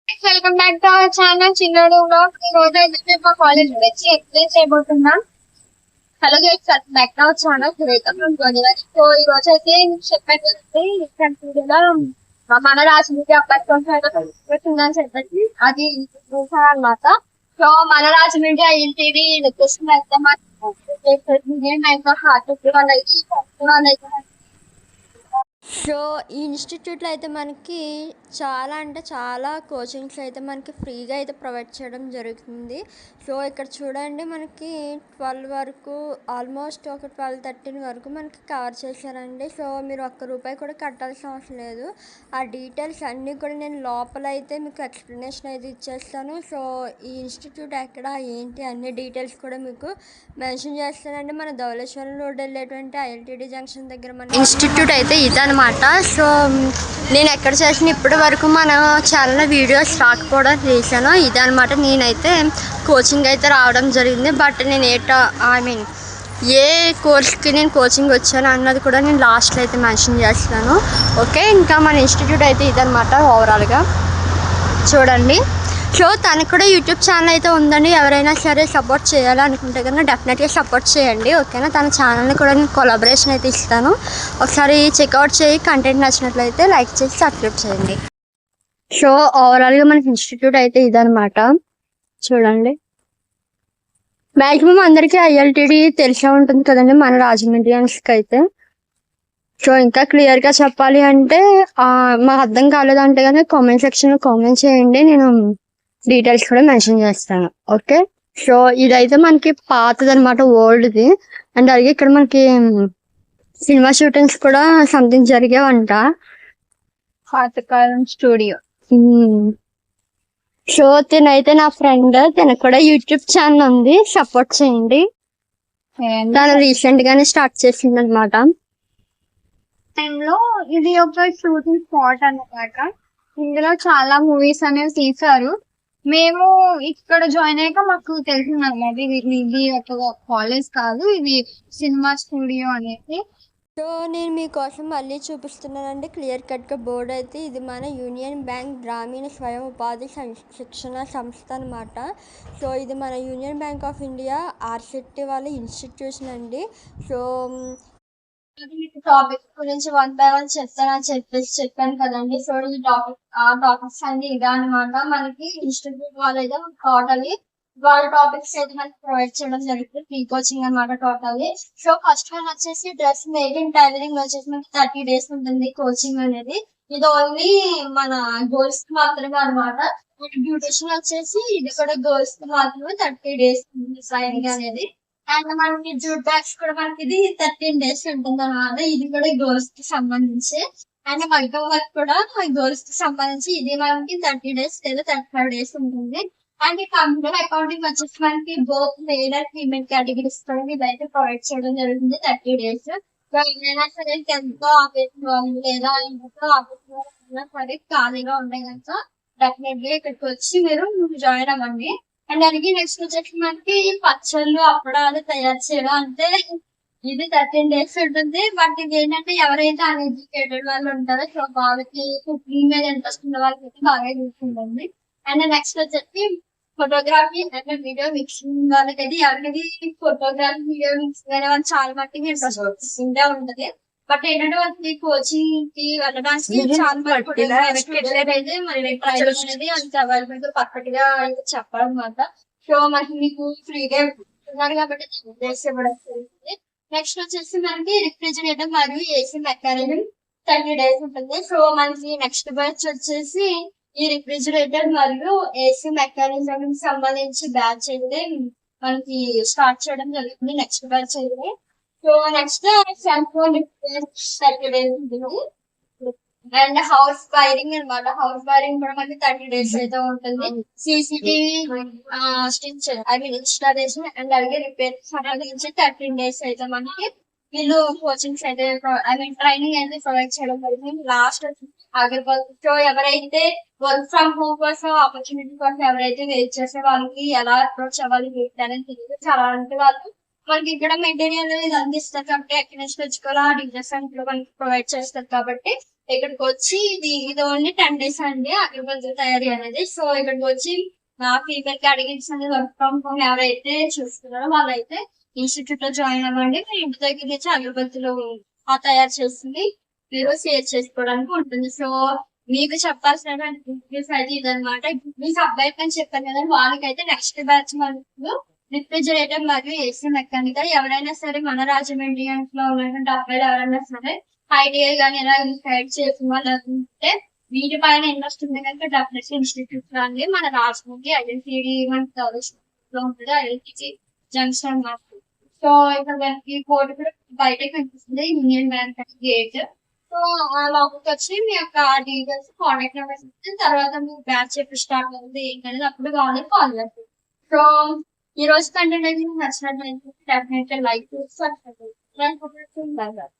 Welcome back to our channel Chinnadu vlog. ఈ రోజు అయితే మేము మా కాలేజ్ గురించి ఎక్స్ప్లెయిన్ చేయబోతున్నాం. Hello guys, welcome back to our channel. So ఈ రోజు అయితే చెప్పాను కదండి, రీసెంట్ వీడియోలో మన రాజనీతి అబ్బాయి కొంచెం చెప్పండి, అది అన్నమాట. సో మన రాజనీతి ఏంటిది లొకేషన్ అయితే మాకు హార్ట్ వాళ్ళైతే సో ఈ ఇన్స్టిట్యూట్లో అయితే మనకి చాలా అంటే చాలా కోచింగ్స్ అయితే మనకి ఫ్రీగా అయితే ప్రొవైడ్ చేయడం జరుగుతుంది. సో ఇక్కడ చూడండి, మనకి 12 వరకు, ఆల్మోస్ట్ ఒక 12-13 వరకు మనకి కవర్ చేశారండి. సో మీరు ₹1 కూడా కట్టాల్సిన అవసరం లేదు. ఆ డీటెయిల్స్ అన్నీ కూడా నేను లోపల అయితే మీకు ఎక్స్ప్లెనేషన్ అయితే ఇచ్చేస్తాను. సో ఈ ఇన్స్టిట్యూట్ ఎక్కడ ఏంటి అన్ని డీటెయిల్స్ కూడా మీకు మెన్షన్ చేస్తానండి. మన ధవళేశ్వరం రోడ్ వెళ్ళేటువంటి ఐఎల్టీడీ జంక్షన్ దగ్గర మన ఇన్స్టిట్యూట్ అయితే ఇదనమాట. సో నేను ఎక్కడ చేసిన ఇప్పటి వరకు మన ఛానల్లో వీడియోస్ రాకపోవడం చేశాను ఇదనమాట. నేనైతే కోచింగ్ అయితే రావడం జరిగింది, బట్ నేను ఏ కోర్స్కి నేను కోచింగ్ వచ్చాను అన్నది కూడా నేను లాస్ట్లో అయితే మెన్షన్ చేస్తాను. ఓకే, ఇంకా మన ఇన్స్టిట్యూట్ అయితే ఇదనమాట ఓవరాల్గా చూడండి. సో తనకు కూడా యూట్యూబ్ ఛానల్ అయితే ఉందండి. ఎవరైనా సరే సపోర్ట్ చేయాలనుకుంటే కనుక డెఫినెట్గా సపోర్ట్ చేయండి, ఓకేనా. తన ఛానల్ని కూడా నేను కొలాబరేషన్ అయితే ఇస్తాను. ఒకసారి చెక్అవుట్ చేయి, కంటెంట్ నచ్చినట్లయితే లైక్ చేసి సబ్స్క్రైబ్ చేయండి. సో ఓవరాల్గా మనకి ఇన్స్టిట్యూట్ అయితే ఇదనమాట చూడండి. మ్యాక్సిమం అందరికీ ఐఎల్టీడీ తెలిసే ఉంటుంది కదండి మన రాజమండ్రియాన్స్కి అయితే. సో ఇంకా క్లియర్గా చెప్పాలి అంటే మా అర్థం కాలేదంటే కానీ కామెంట్ సెక్షన్లో కామెంట్ చేయండి, నేను డీటెయిల్స్ కూడా మెన్షన్ చేస్తాను. ఓకే, సో ఇదైతే మనకి పాతది అనమాట, ఓల్డ్ది. అండ్ అలాగే ఇక్కడ మనకి సినిమా షూటింగ్స్ కూడా సంథింగ్ జరిగేవంట, పాతకాలం స్టూడియో. సో తినైతే నా ఫ్రెండ్, తనకు కూడా యూట్యూబ్ ఛానల్ ఉంది, సపోర్ట్ చేయండి. తను రీసెంట్ గానే స్టార్ట్ చేసింది అనమాట. టైంలో ఇది ఒక షూటింగ్ స్పాట్ అన్నమాట. ఇందులో చాలా మూవీస్ అనేవి తీశారు. మేము ఇక్కడ జాయిన్ అయ్యాక మాకు తెలిసింది అనమాట, ఇది ఒక కాలేజ్ కాదు, ఇది సినిమా స్టూడియో అనేది. సో నేను మీకోసం మళ్ళీ చూపిస్తున్నానండి క్లియర్ కట్గా బోర్డు అయితే. ఇది మన యూనియన్ బ్యాంక్ గ్రామీణ స్వయం ఉపాధి శిక్షణ సంస్థ అనమాట. సో ఇది మన union bank of India RCT వాళ్ళ ఇన్స్టిట్యూషన్ అండి. సో టాపిక్స్ గురించి 1 by 1 చెప్తానని చెప్పాను కదండి. సో ఈ టాపిక్స్ అన్ని ఇదా అనమాట. మనకి ఇన్స్టిట్యూట్ వాళ్ళు అయితే టోటలీ వాళ్ళ టాపిక్స్ అయితే మనకి ప్రొవైడ్ చేయడం జరుగుతుంది, ఫ్రీ కోచింగ్ అనమాట టోటల్లీ. సో ఫస్ట్ వన్ వచ్చేసి డ్రెస్ మేకింగ్ టైలరింగ్ వచ్చేసి మనకి 30 days ఉంటుంది కోచింగ్ అనేది. ఇది ఓన్లీ మన గర్ల్స్ కి మాత్రమే అనమాట. బ్యూటిషియన్ వచ్చేసి ఇది కూడా గర్ల్స్ కి మాత్రమే 30 days ఉంటుంది ట్రైనింగ్ అనేది. అండ్ మనకి జూట్ బ్యాగ్స్ కూడా మనకి ఇది 13 days ఉంటుంది అనమాట. ఇది కూడా గర్ల్స్ కి సంబంధించి. అండ్ మగ్గం వర్క్ కూడా గర్ల్స్ కి సంబంధించి ఇది మనకి 30 days లేదా 35 days ఉంటుంది. అండ్ కంప్యూటర్ అకౌంటింగ్ వచ్చేసి మనకి both male and female categories కూడా ఇదైతే ప్రొవైడ్ చేయడం జరుగుతుంది 30 days. ఏదైనా సరే ఎంతో ఆఫీస్ వాళ్ళు లేదా ఇంట్లో ఆఫీస్ వాళ్ళు సరే ఖాళీగా ఉండే కనుక డెఫినెట్లీ ఇక్కడికి వచ్చి మీరు జాయిన్ అవ్వండి. అండ్ అలాగే నెక్స్ట్ వచ్చేసి మనకి పచ్చళ్ళు అప్పడాలు తయారు చేయడం అంటే ఇది 13 days ఉంటుంది. బట్ ఇది ఏంటంటే ఎవరైతే అన్ఎడ్యుకేటెడ్ వాళ్ళు ఉంటారో సో వాళ్ళకి కుకింగ్ మీద ఇంట్రెస్ట్ ఉన్న వాళ్ళకి బాగా యూస్ ఉంటుంది. అండ్ నెక్స్ట్ వచ్చేసి ఫోటోగ్రఫీ అండ్ వీడియో మిక్సింగ్ వాళ్ళకైతే ఎవరికి ఫోటోగ్రఫీ వీడియో మిక్సింగ్ అనే వాళ్ళు చాలా మట్టికి ఇంట్రెస్ట్ ఉంటది. బట్ ఏంటంటే వాళ్ళకి కోచింగ్ కి వెళ్ళడానికి చాలా అయితే మరి ట్రైల్ అనేది అంత అవైలబుల్ గా పర్ఫెక్ట్ గా చెప్పాలన్నమాట. సో మనకి మీకు ఫ్రీగా ఉన్నారు కాబట్టి ఇవ్వడం జరుగుతుంది. నెక్స్ట్ వచ్చేసి మనకి రిఫ్రిజిరేటర్ మరియు ఏసీ మెకానిజం 30 days ఉంటుంది. సో మనకి నెక్స్ట్ బ్యాచ్ వచ్చేసి ఈ రిఫ్రిజిరేటర్ మరియు ఏసీ మెకానిజం సంబంధించి బ్యాచ్ అయితే మనకి స్టార్ట్ చేయడం జరుగుతుంది, నెక్స్ట్ బ్యాచ్ అయితే. So next cell phone repair 30 days ఉంటుంది. అండ్ హౌస్ వైరింగ్ అనమాట. హౌస్ వైరింగ్ కూడా మనకి 30 days అయితే ఉంటుంది. సీసీటీవీ ఇన్స్టాలేషన్ అండ్ అలాగే రిపేర్ సంబంధించి 13 days అయితే మనకి వీళ్ళు కోచింగ్స్ అయితే ట్రైనింగ్ అయితే ప్రొవైడ్ చేయడం జరుగుతుంది. లాస్ట్ అగర్వాల్. సో ఎవరైతే వర్క్ ఫ్రమ్ హోమ్ కోసం ఆపర్చునిటీ కోసం ఎవరైతే వెయిట్ చేసే వాళ్ళకి ఎలా అప్రోచ్ అవ్వాలి ఏంటనేది తెలియదు. చాలా అంటే వాళ్ళు మనకి ఇక్కడ మెటీరియల్ ఇది అందిస్తారు కాబట్టి ఎక్కడ నుంచి తెచ్చుకోవాలా డీటెయిల్స్ అంతా మనకి ప్రొవైడ్ చేస్తారు కాబట్టి ఇక్కడికి వచ్చి ఇది ఓన్లీ 10 days అండి అగరబత్తుల తయారీ అనేది. సో ఇక్కడికి వచ్చి ఫీమేల్ కేటగిరీస్ అనేది వర్క్ ఫ్రమ్ హోమ్ ఎవరైతే చూస్తున్నారో వాళ్ళైతే ఇన్స్టిట్యూట్ లో జాయిన్ అవ్వండి. మీ ఇంటి దగ్గర నుంచి అగరబత్తులు తయారు చేస్తుంది మీరు షేర్ చేసుకోవడానికి ఉంటుంది. సో మీకు చెప్పాల్సినటువంటి డీటెయిల్స్ అయితే ఇదనమాట. మీకు అబ్బాయికి అని చెప్పాను కదా, వాళ్ళకైతే నెక్స్ట్ బ్యాచ్ మనకు రిఫ్రిజిరేటర్ మరియు ఏసీ మెకానికల్ ఎవరైనా సరే మన రాజమండ్రియాన్స్ లో ఉన్నటువంటి అబ్బాయిలు ఎవరైనా సరే ఐడియా కానీ ఎలా గైడ్ చేసిన వాళ్ళు అనుకుంటే వీటిపైన ఇంట్రెస్ట్ ఉంది కనుక డెఫినెట్లీ ఇన్స్టిట్యూట్ రండి. మన రాజమండ్రి ఐడెంటిటీ మనకి లో ఉంటుంది, ఐడెంటిటీ జంక్షన్ మాకు. సో ఇక్కడ మనకి కోర్టు కూడా బయటకు కనిపిస్తుంది, యూనియన్ బ్యాంక్ గేట్. సో ఆ లోపలికి వచ్చి మీ యొక్క డీటెయిల్స్ కాంటాక్ట్ నెంబర్స్ ఇస్తే తర్వాత మీ బ్యాచ్ ఎప్పుడు స్టార్ట్ అవుతుంది ఏంటనేది అప్పుడు కావాలి కాల్ చేస్తుంది. సో ఈ రోజు కంటెంట్ అయితే మీకు నచ్చినట్లయితే డెఫినెట్గా లైక్ చేసి సబ్స్క్రైబ్ చేయండి.